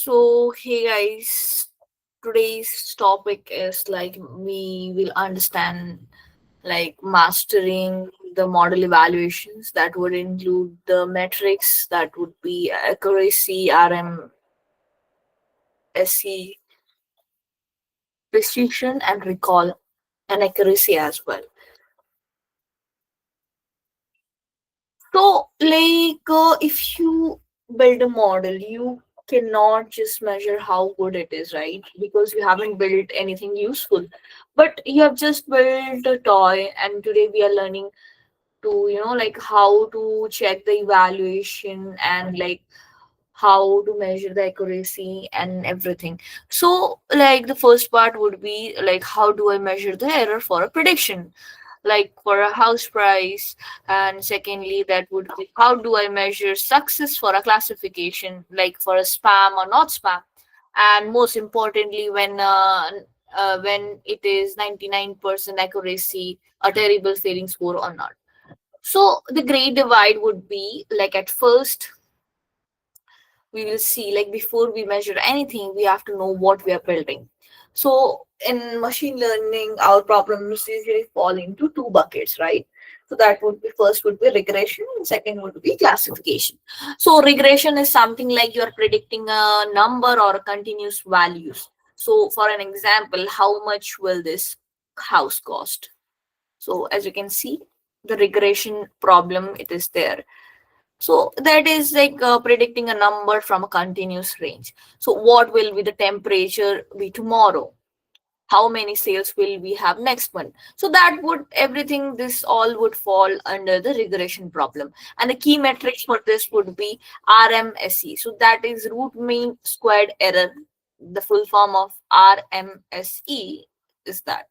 So, hey guys, today's topic is like we will understand like mastering the model evaluations that would include the metrics that would be accuracy, RMSE, precision, and recall, and accuracy as well. So, if you build a model, you cannot just measure how good it is, right? Because you haven't built anything useful. But you have just built a toy, and today we are learning to, like how to check the evaluation and like how to measure the accuracy and everything. So, like, the first part would be like, how do I measure the error for a prediction? Like for a house price, and secondly that would be how do I measure success for a classification, like for a spam or not spam, and most importantly when it is 99% accuracy, a terrible failing score or not. So the great divide would be like, at first we will see, like, before we measure anything we have to know what we are building. So in machine learning our problems usually fall into two buckets, right? So that would be, first would be regression and second would be classification. So regression is something like you're predicting a number or a continuous values. So for an example, how much will this house cost? So as you can see, the regression problem, it is there. So that is like predicting a number from a continuous range. So what will be the temperature be tomorrow? How many sales will we have next month? So that would everything, this all would fall under the regression problem. And the key metrics for this would be RMSE. So that is root mean squared error. The full form of RMSE is that.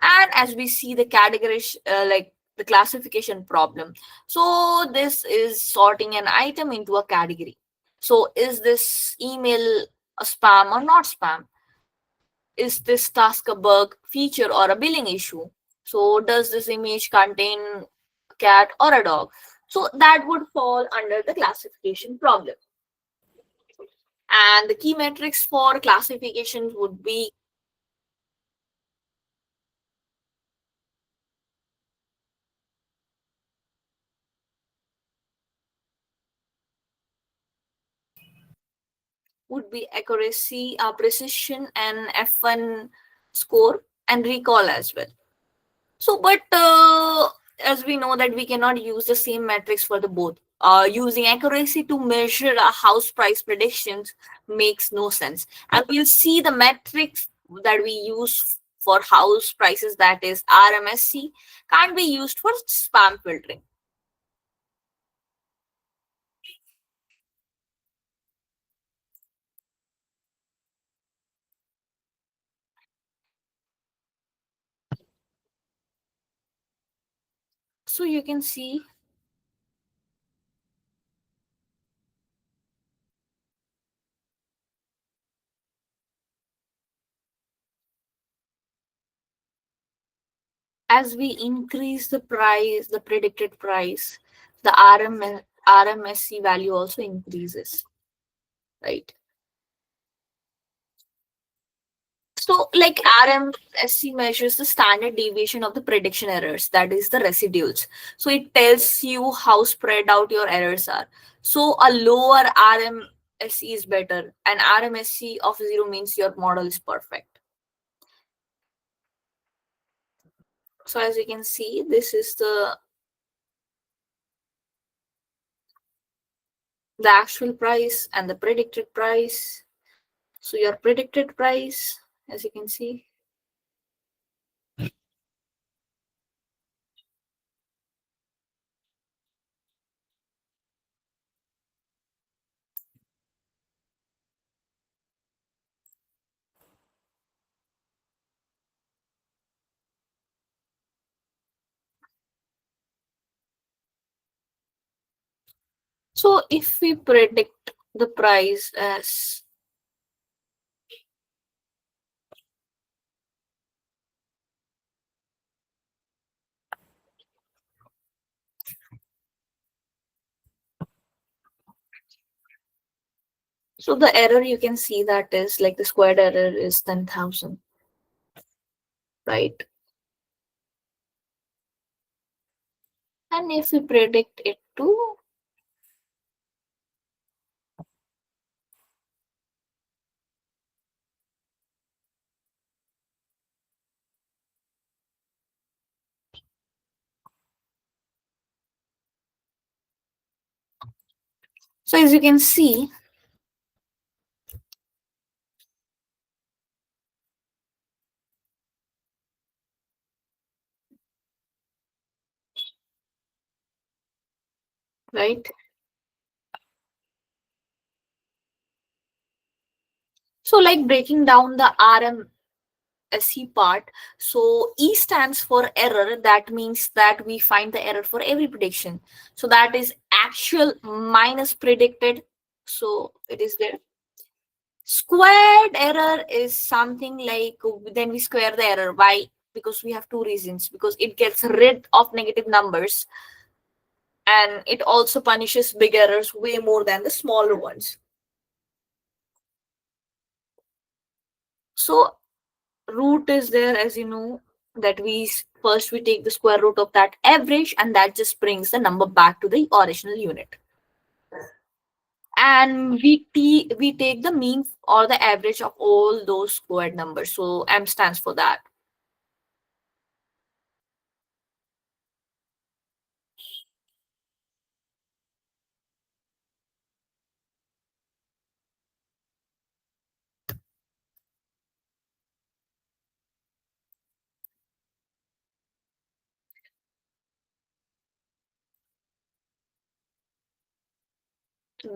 And as we see the category, like the classification problem, so this is sorting an item into a category. So is this email a spam or not spam? Is this task a bug, feature, or a billing issue? So does this image contain a cat or a dog? So that would fall under the classification problem. And the key metrics for classifications would be accuracy, precision, and F1 score, and recall as well. So, but as we know that we cannot use the same metrics for the both. Using accuracy to measure a house price predictions makes no sense. And we'll see the metrics that we use for house prices, that is RMSC, can't be used for spam filtering. So you can see, as we increase the price, the predicted price, the RMSC value also increases, right? So, like, RMSC measures the standard deviation of the prediction errors, that is the residuals. So, it tells you how spread out your errors are. So, a lower RMSC is better, and RMSC of 0 means your model is perfect. So, as you can see, this is the actual price and the predicted price. So, your predicted price, as you can see, so if we predict the price as, So the error you can see that is like the squared error is 10,000, right? And if we predict it to, so as you can see, right? So like breaking down the RMSE part. So E stands for error. That means that we find the error for every prediction. So that is actual minus predicted. So it is there. Squared error is something like then we square the error. Why? Because we have two reasons. Because it gets rid of negative numbers, and it also punishes big errors way more than the smaller ones. So root is there, as you know, that first we take the square root of that average, and that just brings the number back to the original unit. And we take the mean or the average of all those squared numbers. So M stands for that.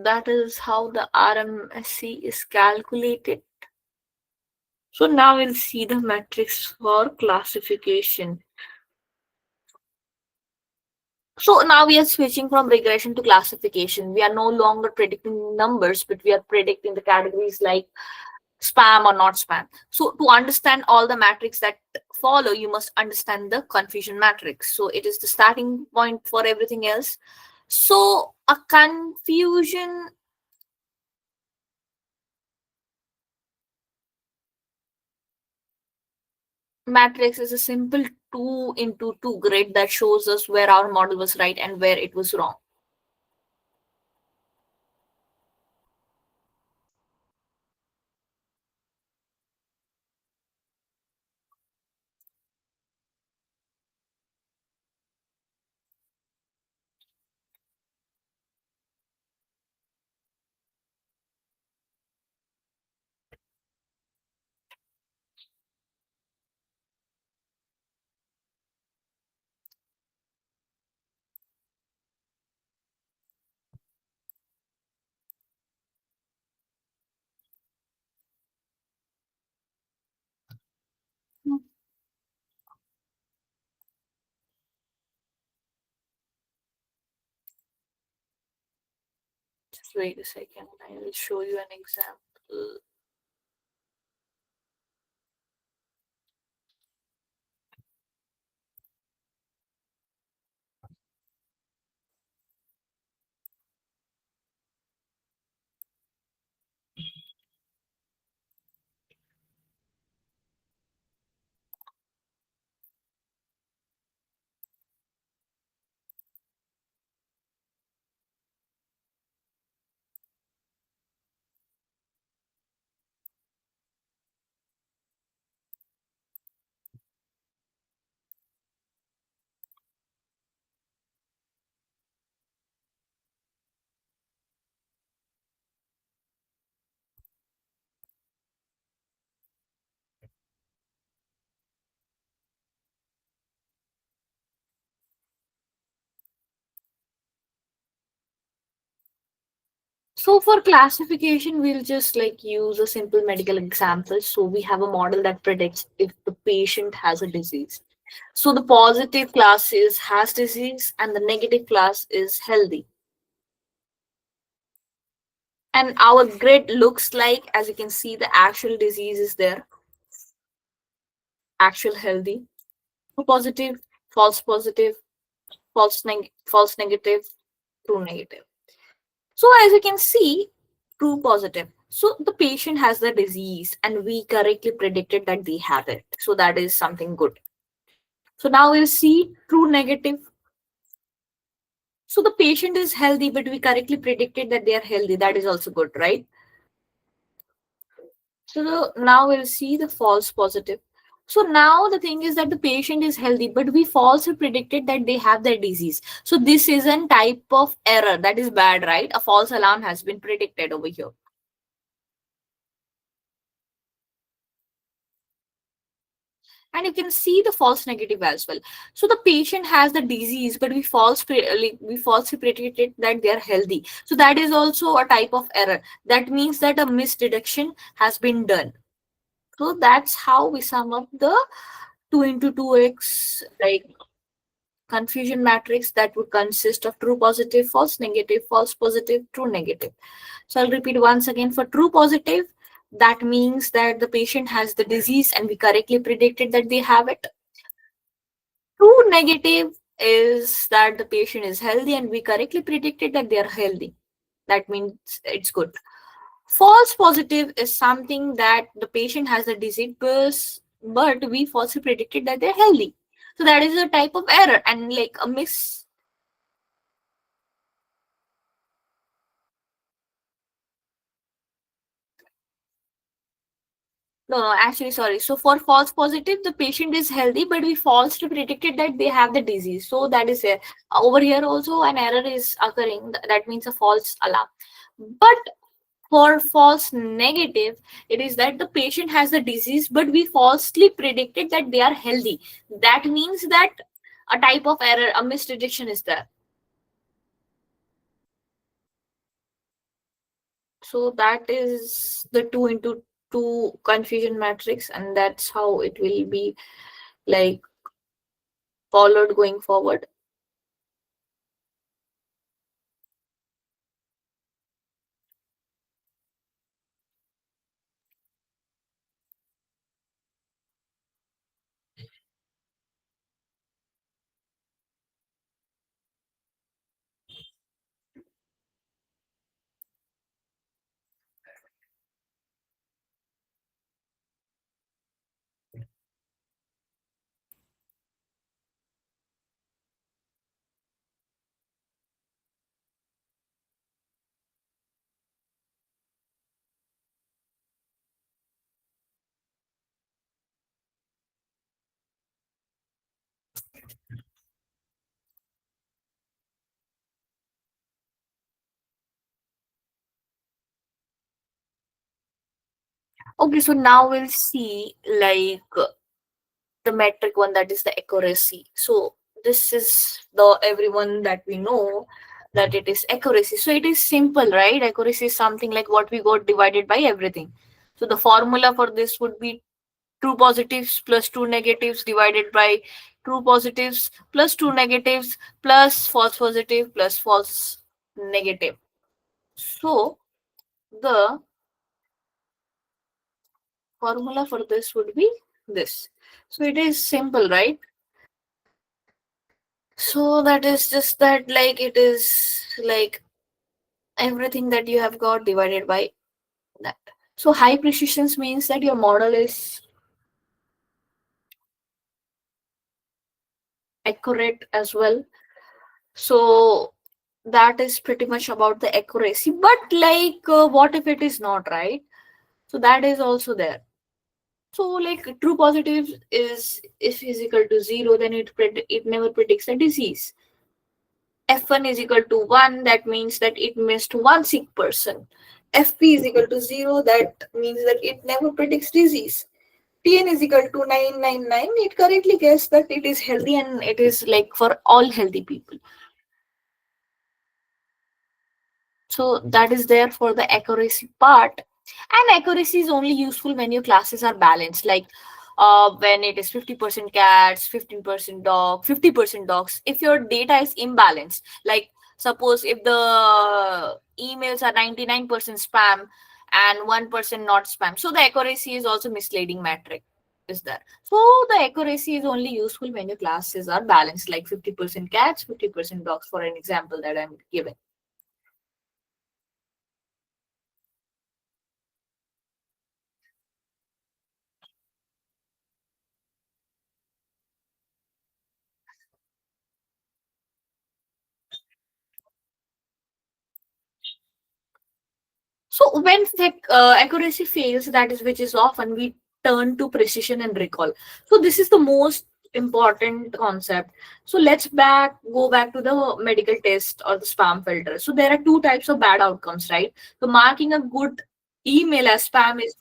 That is how the RMSC is calculated. So now we'll see the metrics for classification. So now we are switching from regression to classification. We are no longer predicting numbers, but we are predicting the categories like spam or not spam. So to understand all the metrics that follow, you must understand the confusion matrix. So it is the starting point for everything else. So a confusion matrix is a simple 2 into 2 grid that shows us where our model was right and where it was wrong. Just wait a second. I will show you an example. So for classification, we'll just like use a simple medical example. So we have a model that predicts if the patient has a disease. So the positive class is has disease and the negative class is healthy. And our grid looks like, as you can see, the actual disease is there, actual healthy, true positive, positive, false negative, true negative. So as you can see, true positive. So the patient has the disease and we correctly predicted that they have it. So that is something good. So now we'll see true negative. So the patient is healthy, but we correctly predicted that they are healthy. That is also good, right? So now we'll see the false positive. So now the thing is that the patient is healthy, but we falsely predicted that they have their disease. So this is a type of error that is bad, right? A false alarm has been predicted over here. And you can see the false negative as well. So the patient has the disease, but we falsely predicted that they are healthy. So that is also a type of error. That means that a misdeduction has been done. So that's how we sum up the 2 into 2x like confusion matrix that would consist of true positive, false negative, false positive, true negative. So I'll repeat once again. For true positive, that means that the patient has the disease and we correctly predicted that they have it. True negative is that the patient is healthy and we correctly predicted that they are healthy. That means it's good. False positive is something that the patient has the disease, but we falsely predicted that they're healthy. So that is a type of error and like a miss. No, no, actually, sorry. So for false positive, the patient is healthy, but we falsely predicted that they have the disease. So that is it. Over here also an error is occurring. That means a false alarm. But for false negative, it is that the patient has the disease, but we falsely predicted that they are healthy. That means that a type of error, a misprediction is there. So that is the 2 into 2 confusion matrix, and that's how it will be like followed going forward. Okay, so now we'll see the metric one, that is the accuracy. So this is the everyone that we know that it is accuracy. So it is simple, right? Accuracy is something like what we got divided by everything. So the formula for this would be true positives plus true negatives divided by true positives plus true negatives plus false positive plus false negative. So the formula for this would be this. So it is simple, right? So that is just that, like it is like everything that you have got divided by that. So high precision means that your model is accurate as well. So that is pretty much about the accuracy. But what if it is not, right? So that is also there. So like true positive is if is equal to zero, then it never predicts a disease. F1 is equal to 1, that means that it missed one sick person. FP is equal to 0, that means that it never predicts disease. TN is equal to 999, it correctly guessed that it is healthy and it is like for all healthy people. So that is there for the accuracy part. And accuracy is only useful when your classes are balanced, like when it is 50% cats, 15% dog, 50% dogs. If your data is imbalanced, like suppose if the emails are 99% spam and 1% not spam, so the accuracy is also misleading metric is there. So the accuracy is only useful when your classes are balanced, like 50% cats, 50% dogs, for an example that I'm giving. So when accuracy fails, that is which is often, we turn to precision and recall. So this is the most important concept. So let's go back to the medical test or the spam filter. So there are two types of bad outcomes, right? So marking a good email as spam is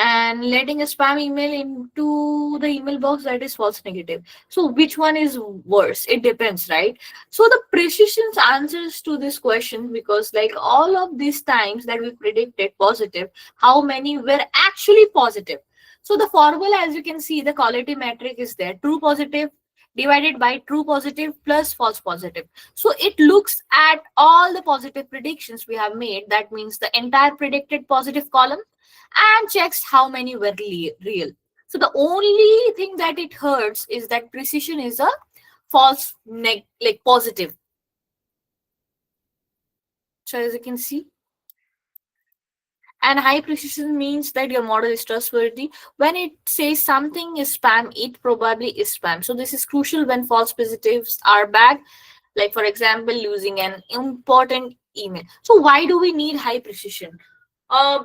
and letting a spam email into the email box, that is false negative. So which one is worse? It depends, right? So the precision answers to this question, because like all of these times that we predicted positive, how many were actually positive? So the formula, as you can see, the quality metric is there: true positive divided by true positive plus false positive. So it looks at all the positive predictions we have made, that means the entire predicted positive column, and checks how many were real. So the only thing that it hurts is that precision is a like positive. So as you can see, and high precision means that your model is trustworthy. When it says something is spam, it probably is spam. So this is crucial when false positives are bad, like for example losing an important email. So why do we need high precision?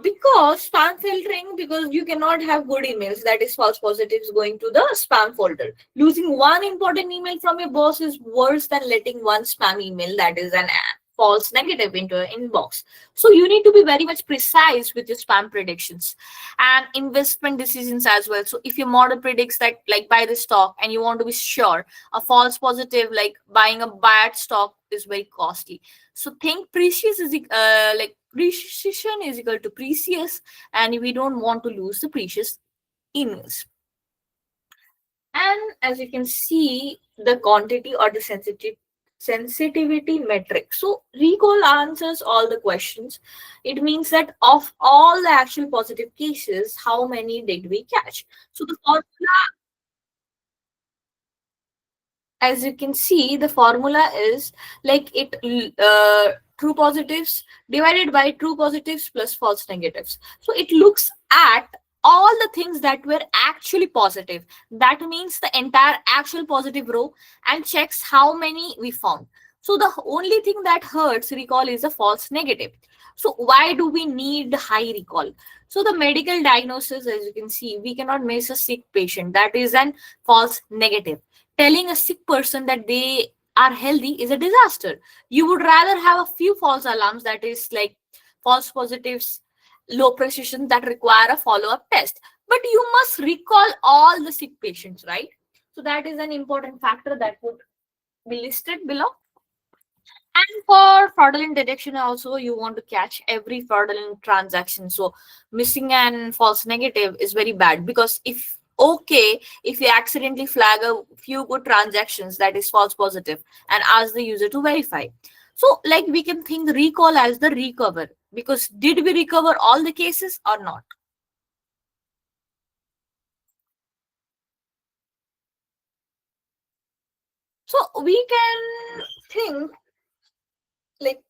Because spam filtering, because you cannot have good emails, that is false positives, going to the spam folder. Losing one important email from your boss is worse than letting one spam email, that is an false negative, into an inbox. So you need to be very much precise with your spam predictions and investment decisions as well. So if your model predicts that like buy the stock and you want to be sure, a false positive like buying a bad stock is very costly. So think precious is like precision is equal to precious, and we don't want to lose the precious emails. And as you can see, the quantity or the sensitivity metric. So recall answers all the questions. It means that of all the actual positive cases, how many did we catch? So the formula, as you can see, the formula is like true positives divided by true positives plus false negatives. So it looks at all the things that were actually positive, that means the entire actual positive row, and checks how many we found. So the only thing that hurts recall is a false negative. So why do we need high recall? So the medical diagnosis, as you can see, we cannot miss a sick patient, that is an false negative. Telling a sick person that they are healthy is a disaster. You would rather have a few false alarms, that is like false positives, low precision, that require a follow up test. But you must recall all the sick patients, right? So that is an important factor that would be listed below. And for fraudulent detection, also you want to catch every fraudulent transaction. So missing and false negative is very bad, because if you accidentally flag a few good transactions, that is false positive, and ask the user to verify. So like we can think recall as the recover, because did we recover all the cases or not? So we can think like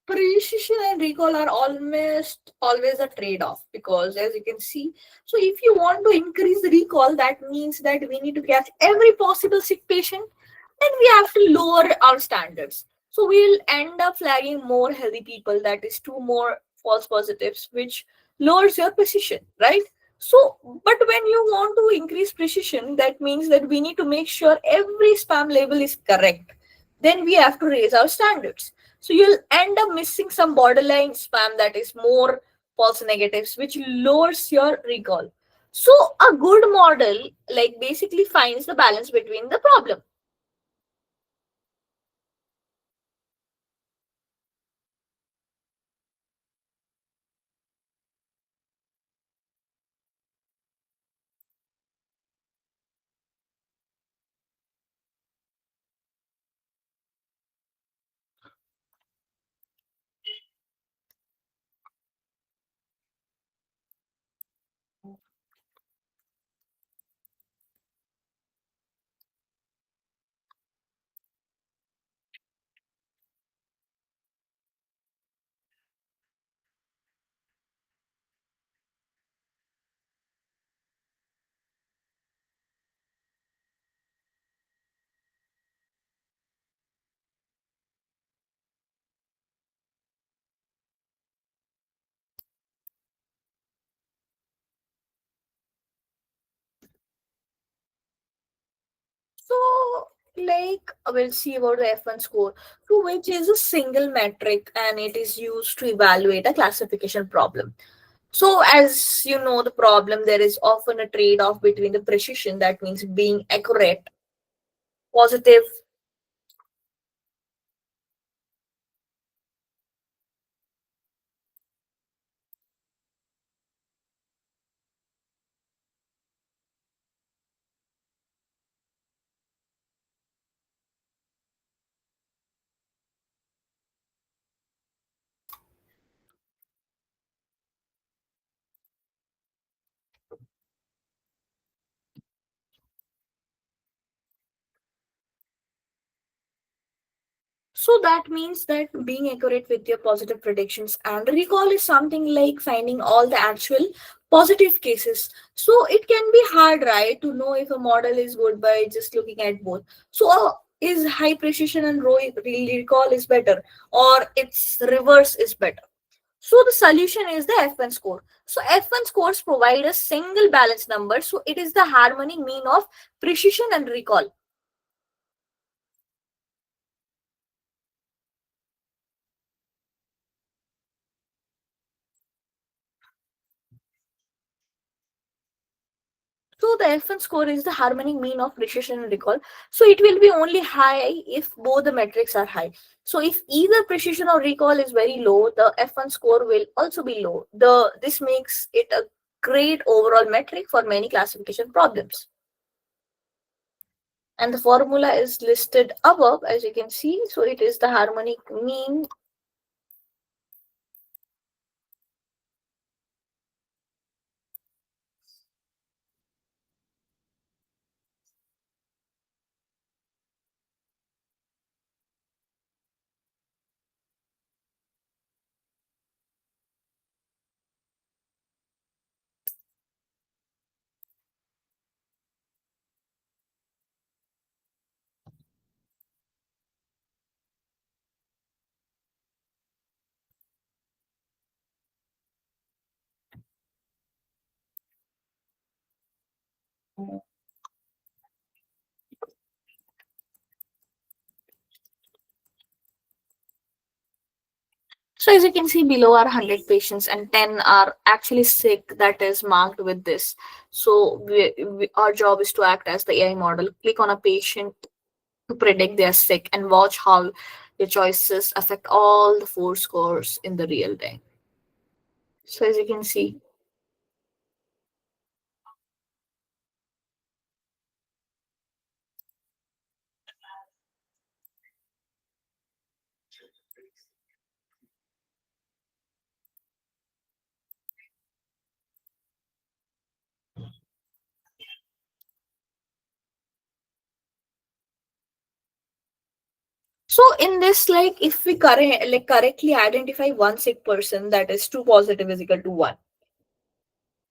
precision and recall are almost always a trade-off, because as you can see, so if you want to increase the recall, that means that we need to catch every possible sick patient, then we have to lower our standards. So we'll end up flagging more healthy people, that is two more false positives, which lowers your precision, right? So but when you want to increase precision, that means that we need to make sure every spam label is correct, then we have to raise our standards. So you'll end up missing some borderline spam, that is more false negatives, which lowers your recall. So a good model like basically finds the balance between the problem. like we'll see about the F1 score, so which is a single metric and it is used to evaluate a classification problem. So, as you know, the problem there is often a trade off between the precision, that means being accurate, positive. So that means that being accurate with your positive predictions and recall is something like finding all the actual positive cases. So it can be hard, right, to know if a model is good by just looking at both. So is high precision and recall is better, or its reverse is better? So the solution is the F1 score. So F1 scores provide a single balanced number. So it is the harmonic mean of precision and recall. So the F1 score is the harmonic mean of precision and recall. So it will be only high if both the metrics are high. So if either precision or recall is very low, the F1 score will also be low. This makes it a great overall metric for many classification problems. And the formula is listed above, as you can see. So it is the harmonic mean. So as you can see below are 100 patients and 10 are actually sick, that is marked with this. So our job is to act as the AI model. Click on a patient to predict they are sick and watch how your choices affect all the four scores in the real time. So as you can see, so in this, like if we correctly identify one sick person, that is two positive is equal to one.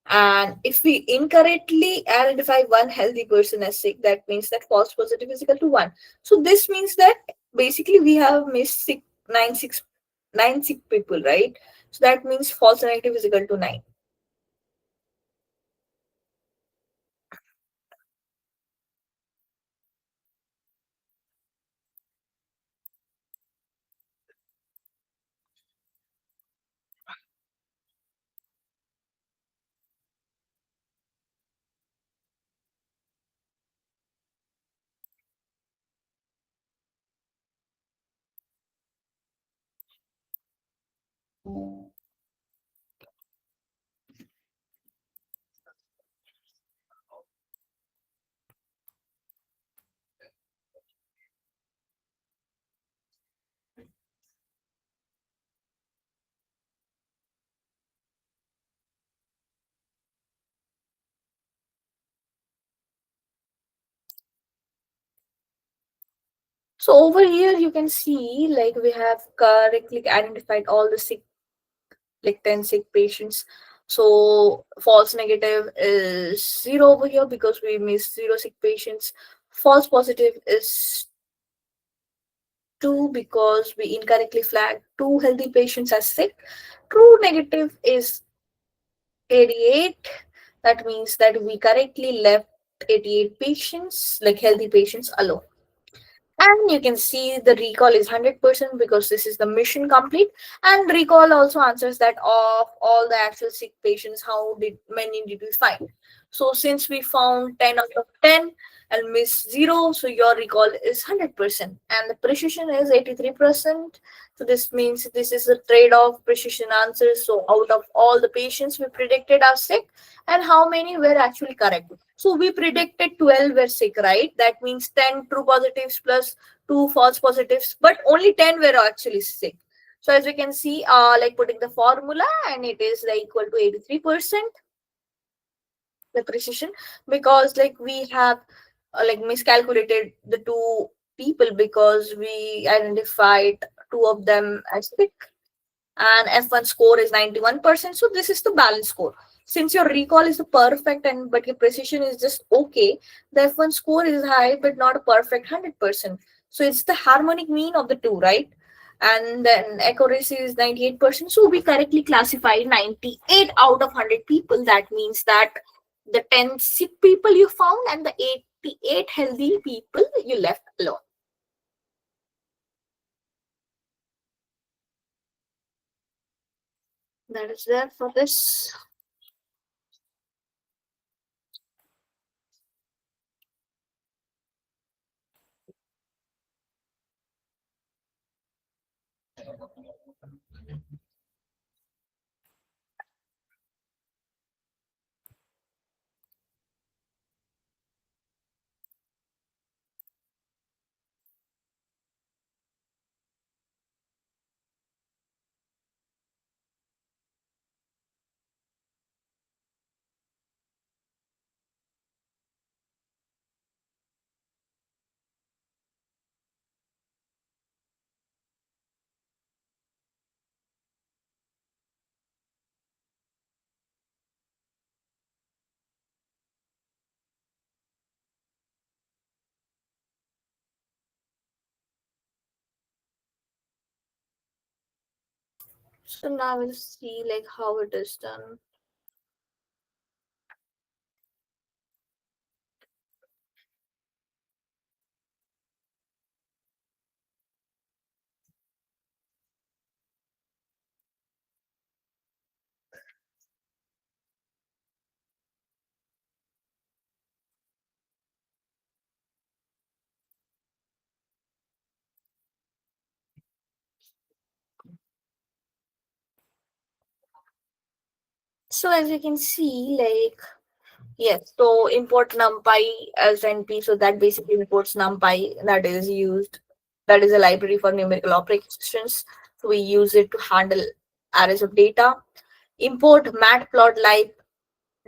And if we incorrectly identify one healthy person as sick, that means that false positive is equal to one. So this means that basically we have missed nine sick people, right? So that means false negative is equal to nine. So over here you can see like we have correctly identified all the sick, like 10 sick patients. So false negative is zero over here because we missed zero sick patients. False positive is 2 because we incorrectly flagged two healthy patients as sick. True negative is 88. That means that we correctly left 88 patients, like healthy patients, alone. And you can see the recall is 100% because this is the mission complete. And recall also answers that of all the actual sick patients, how did many did we find? So since we found 10 out of 10 and miss 0, so your recall is 100%. And the precision is 83%. So this means this is a trade-off precision answers. So out of all the patients we predicted are sick, and how many were actually correct? So we predicted 12 were sick, right? That means 10 true positives plus 2 false positives, but only 10 were actually sick. So as we can see, like putting the formula, and it is like equal to 83% the precision, because like we have like miscalculated the two people because we identified two of them as sick, and F1 score is 91%. So this is the balance score. Since your recall is the perfect and but your precision is just okay, the F1 score is high but not a perfect 100%. So it's the harmonic mean of the two, right? And then accuracy is 98%. So we correctly classified 98 out of 100 people. That means that the 10 sick people you found and the 88 healthy people you left alone. That is there for this. So now we'll see like how it is done. So as you can see, like yes, so import numpy as NP, so that basically imports numpy that is used, that is a library for numerical operations. So we use it to handle arrays of data. Import matplotlib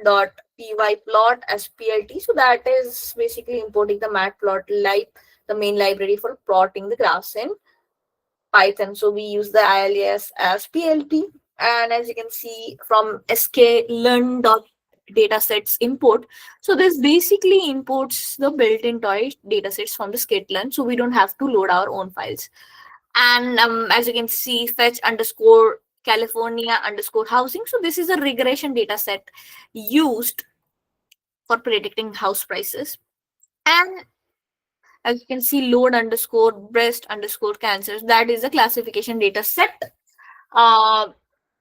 dot py plot as plt. So that is basically importing the matplotlib, the main library for plotting the graphs in Python. So we use the alias as PLT. And as you can see from sklearn dot datasets import, so this basically imports the built-in toy datasets from the sklearn, so we don't have to load our own files. And as you can see, fetch underscore California underscore housing. So this is a regression data set used for predicting house prices. And as you can see, load underscore breast underscore cancers. That is a classification data set uh,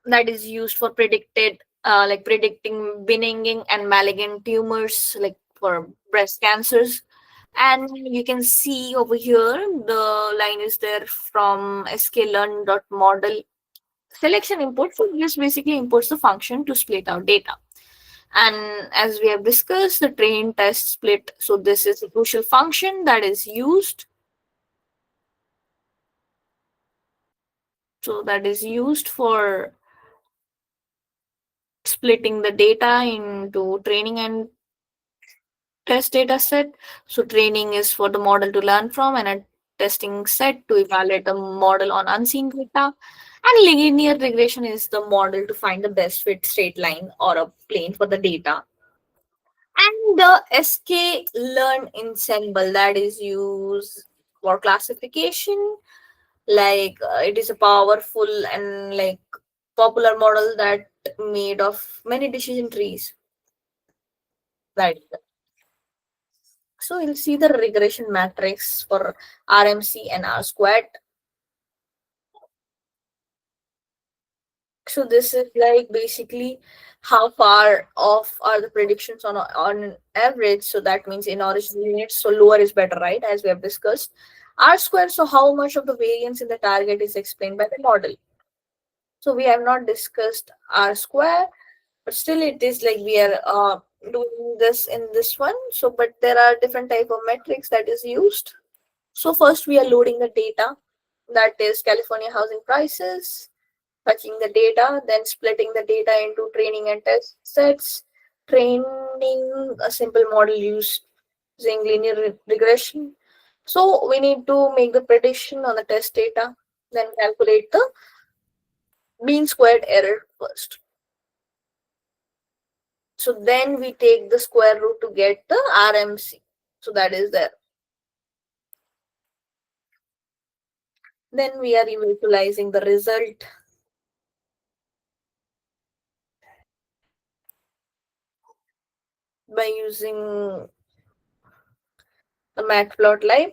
that is used for predicted like predicting benign and malignant tumors like for breast cancers. And you can see over here the line is there from sklearn.model selection import. So this basically imports the function to split out data. And as we have discussed, the train test split. So this is a crucial function that is used. So that is used for splitting the data into training and test data set. So training is for the model to learn from, and a testing set to evaluate the model on unseen data. And linear regression is the model to find the best fit straight line or a plane for the data. And the SK learn ensemble that is used for classification. Like it is a powerful and like popular model that made of many decision trees. Right. So we'll see the regression matrix for RMC and R squared. So this is like basically how far off are the predictions on average. So that means in origin units, so lower is better, right? As we have discussed. R square, so how much of the variance in the target is explained by the model. So we have not discussed R square, but still it is like we are doing this in this one. So but there are different type of metrics that is used. So first we are loading the data, that is California housing prices, fetching the data, then splitting the data into training and test sets, training a simple model using linear regression. So we need to make the prediction on the test data, then calculate the mean squared error first. So then we take the square root to get the RMC. So that is there. Then we are visualizing the result by using the matplotlib.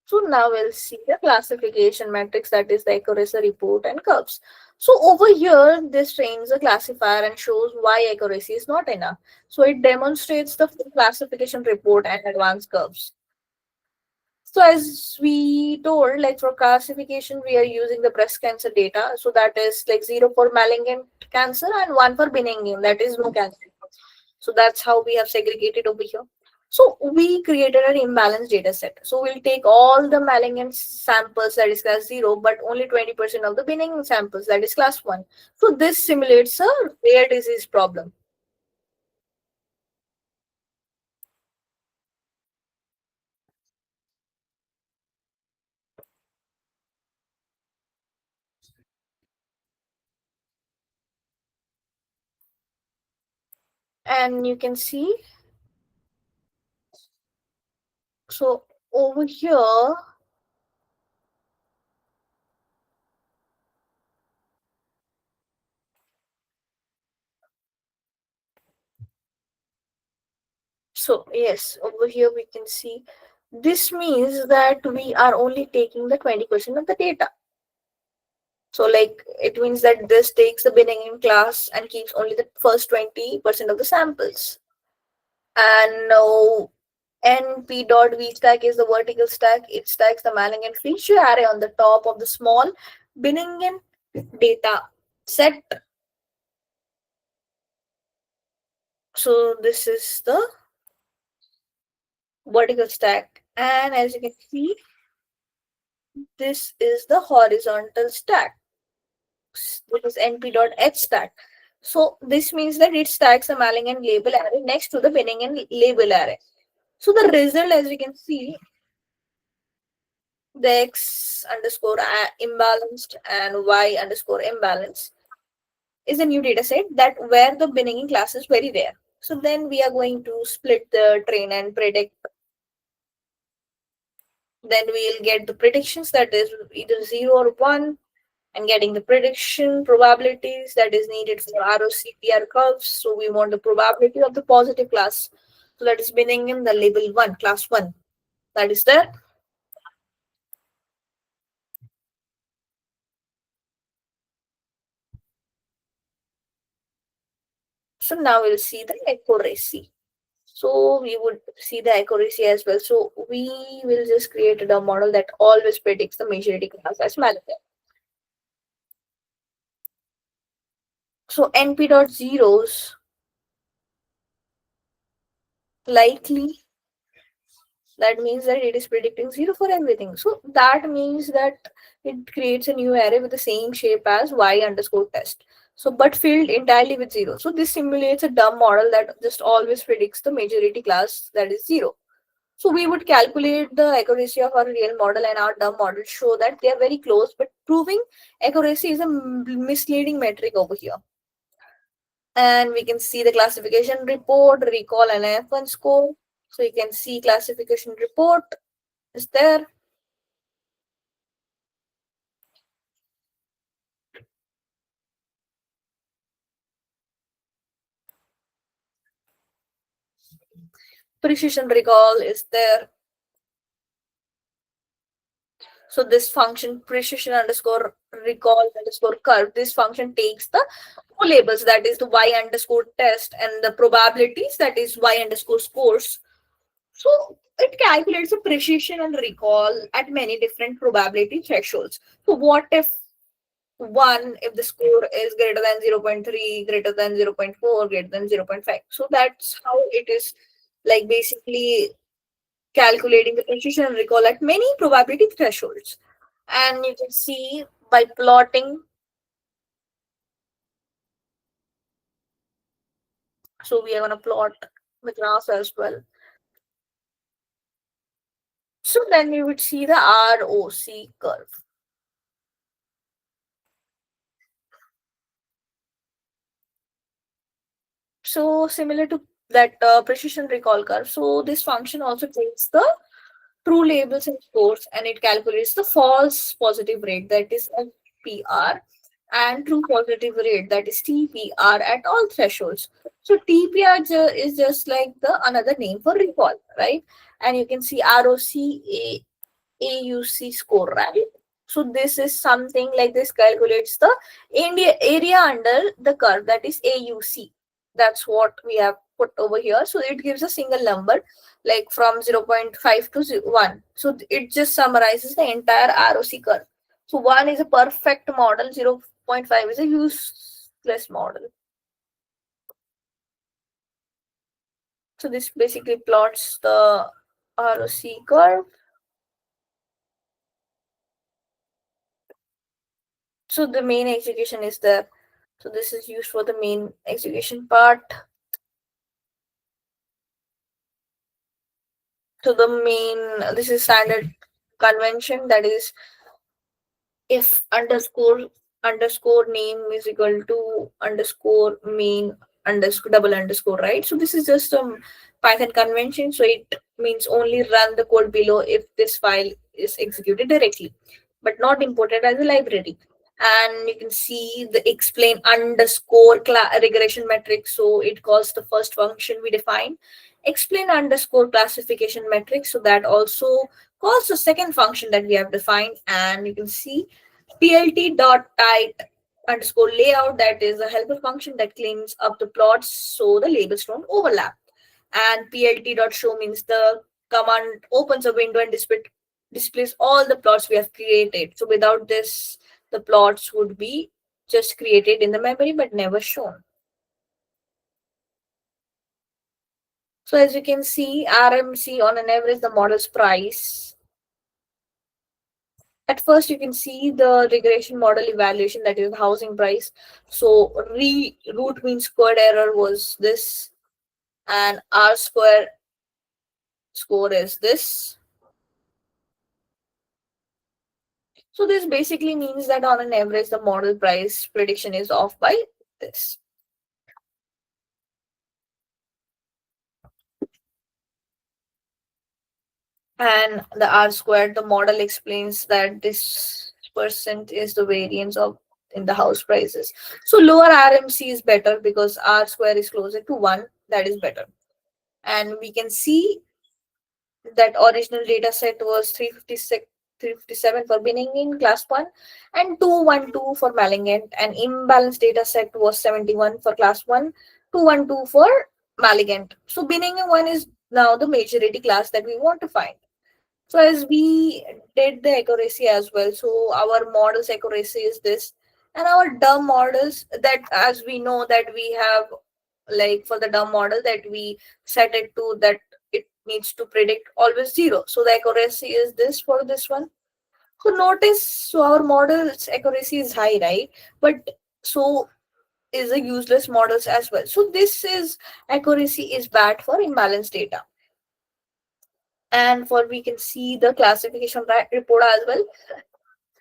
So now we'll see the classification matrix, that is the accuracy report and curves. So over here, this trains a classifier and shows why accuracy is not enough. So it demonstrates the full classification report and advanced curves. So as we told, like for classification, we are using the breast cancer data. So that is like 0 for malignant cancer and 1 for benign, that is no cancer. So that's how we have segregated over here. So we created an imbalanced data set. So we'll take all the malignant samples, that is class 0, but only 20% of the benign samples, that is class 1. So this simulates a rare disease problem. And you can see, so over here, so yes, over here we can see this means that we are only taking the 20% of the data. So like it means that this takes the benign class and keeps only the first 20% of the samples. And now NP dot V stack is the vertical stack. It stacks the malignant feature array on the top of the small benign data set. So this is the vertical stack. And as you can see, this is the horizontal stack. This is NP dot H stack. So this means that it stacks the malignant label array next to the benign label array. So the result, as we can see, the X underscore imbalanced and Y underscore imbalance is a new data set that where the benign class is very rare. So then we are going to split the train and predict. Then we'll get the predictions, that is either 0 or 1, and getting the prediction probabilities that is needed for ROCPR curves. So we want the probability of the positive class. So that is benign, the label 1, class 1. That is there. So now we'll see the accuracy. So we would see the accuracy as well. So we will just create a model that always predicts the majority class as malignant. So NP dot zeros likely, that means that it is predicting 0 for everything. So that means that it creates a new array with the same shape as Y underscore test. So but filled entirely with 0. So this simulates a dumb model that just always predicts the majority class, that is 0. So we would calculate the accuracy of our real model and our dumb model, show that they are very close, but proving accuracy is a misleading metric over here. And we can see the classification report, recall and F1 score. So you can see classification report is there. Precision recall is there. So this function precision underscore recall underscore curve, this function takes the two labels, that is the y underscore test and the probabilities, that is y underscore scores. So it calculates the precision and recall at many different probability thresholds. So what if one, if the score is greater than 0.3, greater than 0.4, greater than 0.5. So that's how it is, like basically calculating the precision and recall at many probability thresholds. And you can see by plotting, so we are going to plot the graphs as well. So then we would see the ROC curve. So similar to that precision recall curve. So this function also takes the true labels and scores, and it calculates the false positive rate, that is FPR, and true positive rate, that is TPR, at all thresholds. So TPR is just like the another name for recall, right? And you can see ROC AUC score, right? So this is something like this calculates the area under the curve, that is AUC. That's what we have put over here. So it gives a single number like from 0.5 to 1. So it just summarizes the entire ROC curve. So 1 is a perfect model, 0.5 is a useless model. So this basically plots the ROC curve. So the main execution is there. So this is used for the main execution part. So the main, this is standard convention, that is if underscore name is equal to underscore main underscore double underscore, right? So this is just a Python convention. So it means only run the code below if this file is executed directly, but not imported as a library. And you can see the explain underscore regression metric. So it calls the first function we define. Explain underscore classification metric. So that also calls the second function that we have defined. And you can see plt dot type underscore layout, that is a helper function that cleans up the plots so the labels don't overlap. And plt dot show means the command opens a window and displays all the plots we have created. So without this, the plots would be just created in the memory but never shown. So as you can see, RMC on an average the model's price. At first, you can see the regression model evaluation, that is the housing price. So root mean squared error was this, and R square score is this. So this basically means that on an average, the model price prediction is off by this. And the R squared, the model explains that this percent is the variance of in the house prices. So lower RMC is better because R square is closer to 1. That is better. And we can see that original data set was 356, 357 for Binning in class 1 and 212 for Malignant, and imbalanced data set was 71 for class 1, 212 for Malignant. So Binning 1 is now the majority class that we want to find. So as we did the accuracy as well, so our model's accuracy is this, and our dumb models, that as we know that we have, like for the dumb model that we set it to that it needs to predict always 0. So the accuracy is this for this one. So notice, so our model's accuracy is high, right? But so is the useless models as well. So this is accuracy is bad for imbalanced data. And for we can see the classification report as well.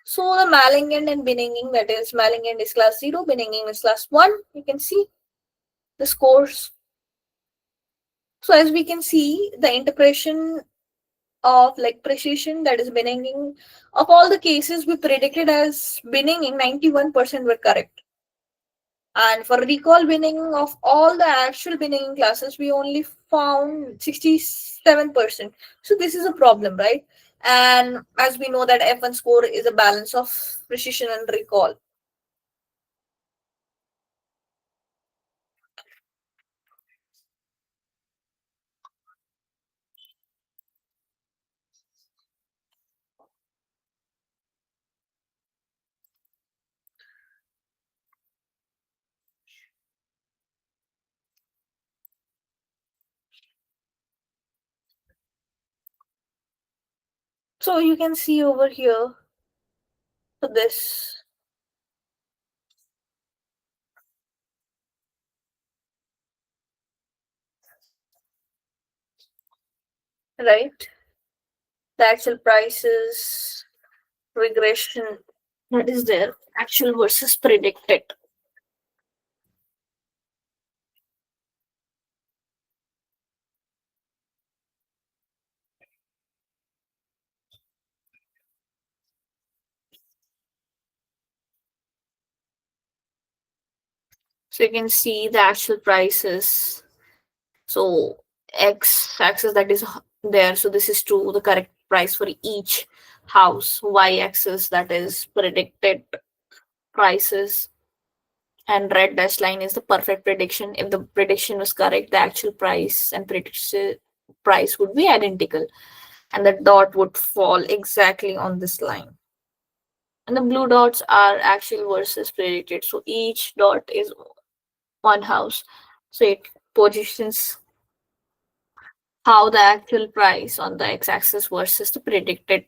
So the Malignant and Benign, that is Malignant is class 0, Benign is class 1. You can see the scores. So as we can see, the interpretation of like precision, that is Benign, of all the cases we predicted as Benign, 91% were correct. And for recall binning of all the actual binning classes, we only found 67%. So this is a problem, right? And as we know that F1 score is a balance of precision and recall. So you can see over here for this, right? The actual prices, regression that is there, actual versus predicted. So you can see the actual prices. So x axis that is there. So this is true, the correct price for each house. Y axis that is predicted prices, and red dash line is the perfect prediction. If the prediction was correct, the actual price and predicted price would be identical, and the dot would fall exactly on this line. And the blue dots are actual versus predicted. So each dot is one house. So it positions how the actual price on the x-axis versus the predicted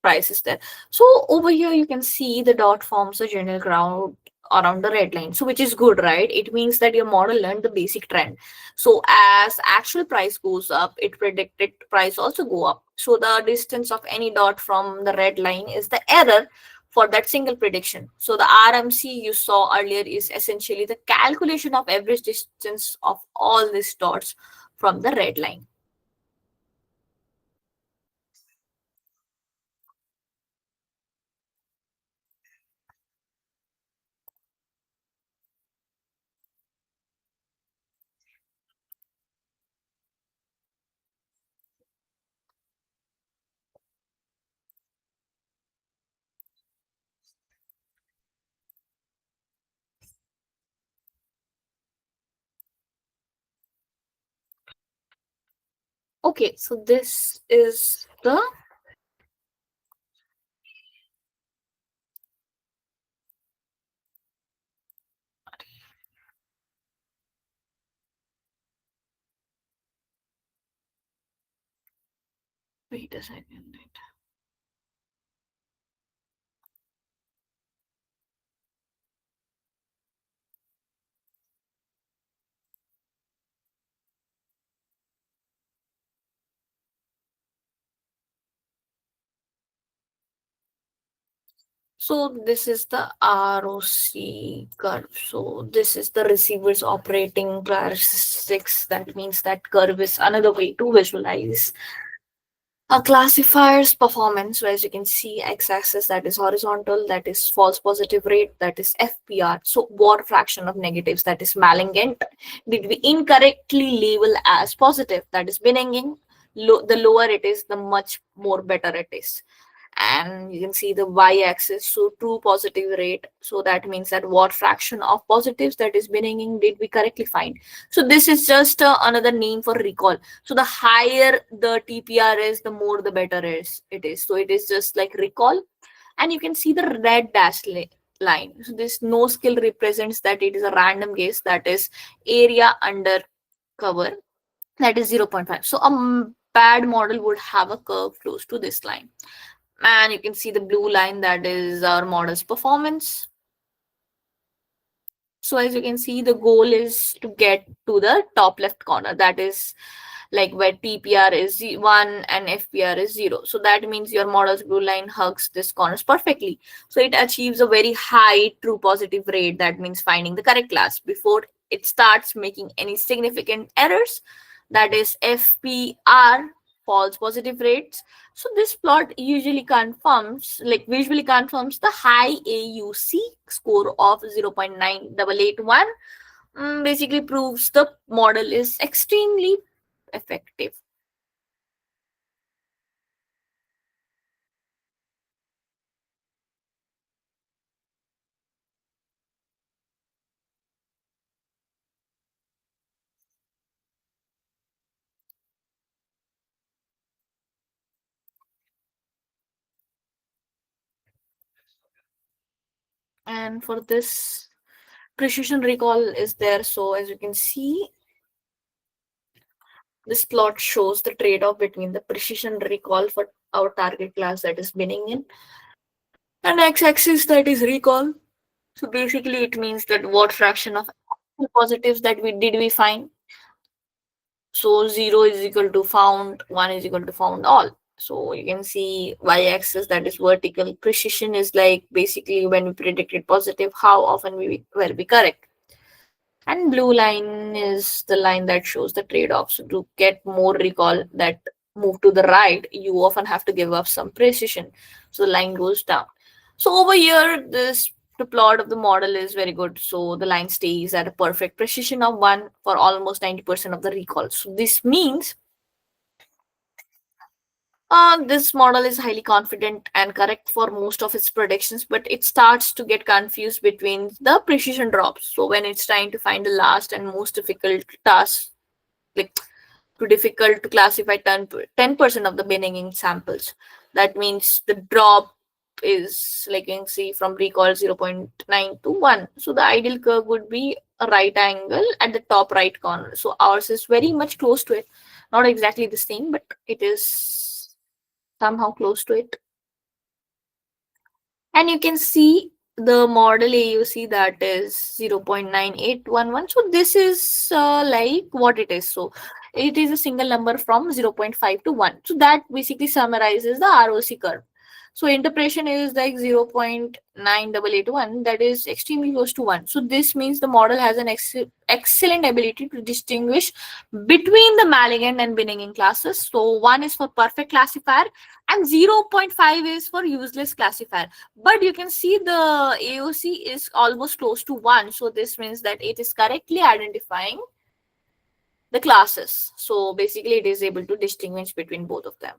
price is there. So over here you can see the dot forms a general ground around the red line. So which is good, right? It means that your model learned the basic trend. So as actual price goes up, it predicted price also go up. So the distance of any dot from the red line is the error for that single prediction. So the RMC you saw earlier is essentially the calculation of average distance of all these dots from the red line. Okay, so this is the wait a second. So this is the ROC curve. So this is the receiver's operating characteristics. That means that curve is another way to visualize a classifier's performance. So as you can see, x-axis that is horizontal, that is false positive rate, that is FPR. So what fraction of negatives, that is malignant, did we incorrectly label as positive, that is benign. The lower it is, the much more better it is. And you can see the y-axis, so true positive rate. So that means that what fraction of positives, that is benign, did we correctly find. So this is just another name for recall. So the higher the TPR is, the more the better is it is. So it is just like recall. And you can see the red dashed line. So this no skill represents that it is a random guess, that is area under cover, that is 0.5. So a bad model would have a curve close to this line. And you can see the blue line, that is our model's performance. So as you can see, the goal is to get to the top left corner, that is like where TPR is 1 and FPR is 0. So that means your model's blue line hugs this corners perfectly. So it achieves a very high true positive rate. That means finding the correct class before it starts making any significant errors. That is FPR false positive rates. So this plot usually confirms, like visually confirms the high AUC score of 0.9881. Basically proves the model is extremely effective. And for this, precision recall is there. So as you can see, this plot shows the trade-off between the precision recall for our target class, that is binning in, and x-axis, that is recall. So basically it means that what fraction of positives that we find. So 0 is equal to found, 1 is equal to found all. So you can see y-axis, that is vertical. Precision is like basically when we predicted positive, how often we were we correct. And blue line is the line that shows the trade-off. So to get more recall that move to the right, you often have to give up some precision. So the line goes down. So over here, this the plot of the model is very good. So the line stays at a perfect precision of 1 for almost 90% of the recall. So this means this model is highly confident and correct for most of its predictions, but it starts to get confused between the precision drops. So when it's trying to find the last and most difficult task, like too difficult to classify 10% of the benign samples. That means the drop is like you can see from recall 0.9 to 1. So the ideal curve would be a right angle at the top right corner. So ours is very much close to it. Not exactly the same, but it is somehow close to it. And you can see the model AUC, that is 0.9811. So this is like what it is. So it is a single number from 0.5 to 1. So that basically summarizes the ROC curve. So interpretation is like 0.9881, that is extremely close to 1. So this means the model has an excellent ability to distinguish between the malignant and benign classes. So 1 is for perfect classifier and 0.5 is for useless classifier, but you can see the AOC is almost close to 1. So this means that it is correctly identifying the classes. So basically it is able to distinguish between both of them.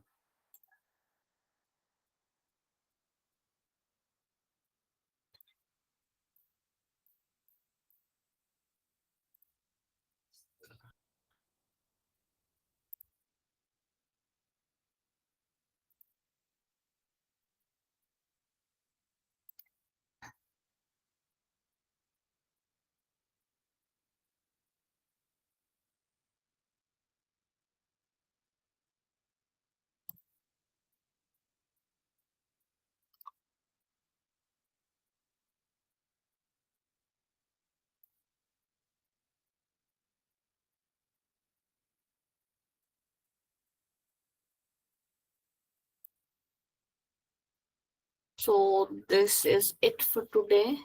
So this is it for today.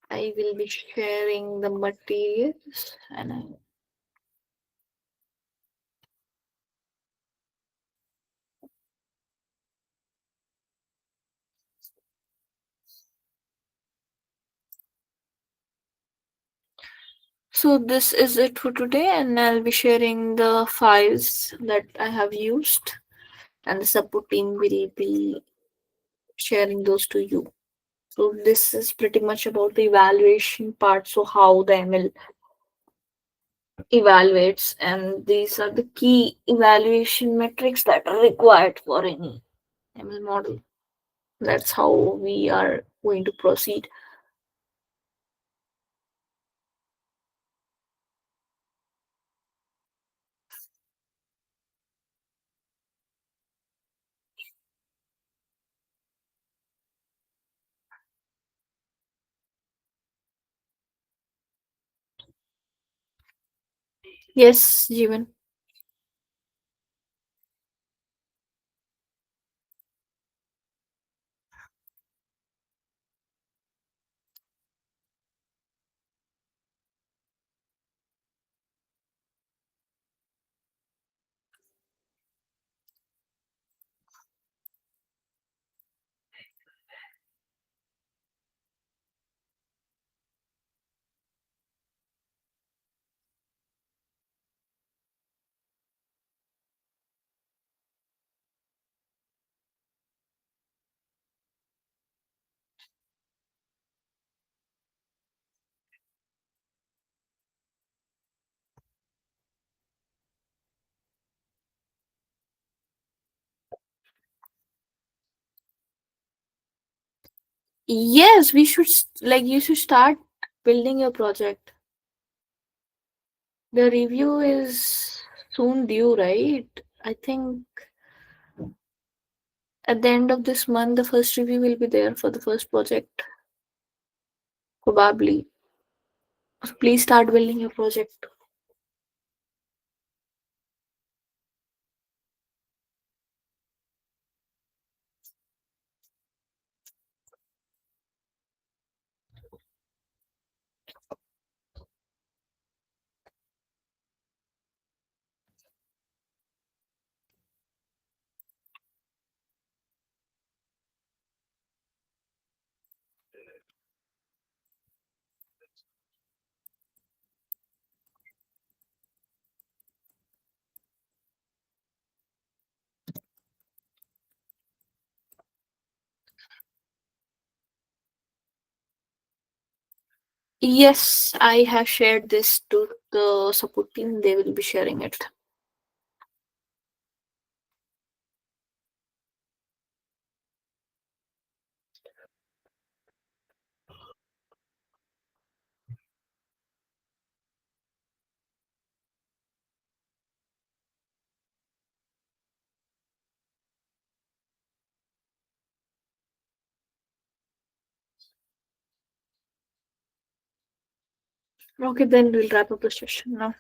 I will be sharing the materials and so this is it for today, and I'll be sharing the files that I have used, and the support team will be sharing those to you. So this is pretty much about the evaluation part. So how the ML evaluates, and these are the key evaluation metrics that are required for any ML model. That's how we are going to proceed. Yes, Jeevan. Yes, we should like you should start building your project. The review is soon due, right? I think at the end of this month, the first review will be there for the first project, probably. So please start building your project. Yes, I have shared this to the support team. They will be sharing it. Okay, then we'll wrap up the session now.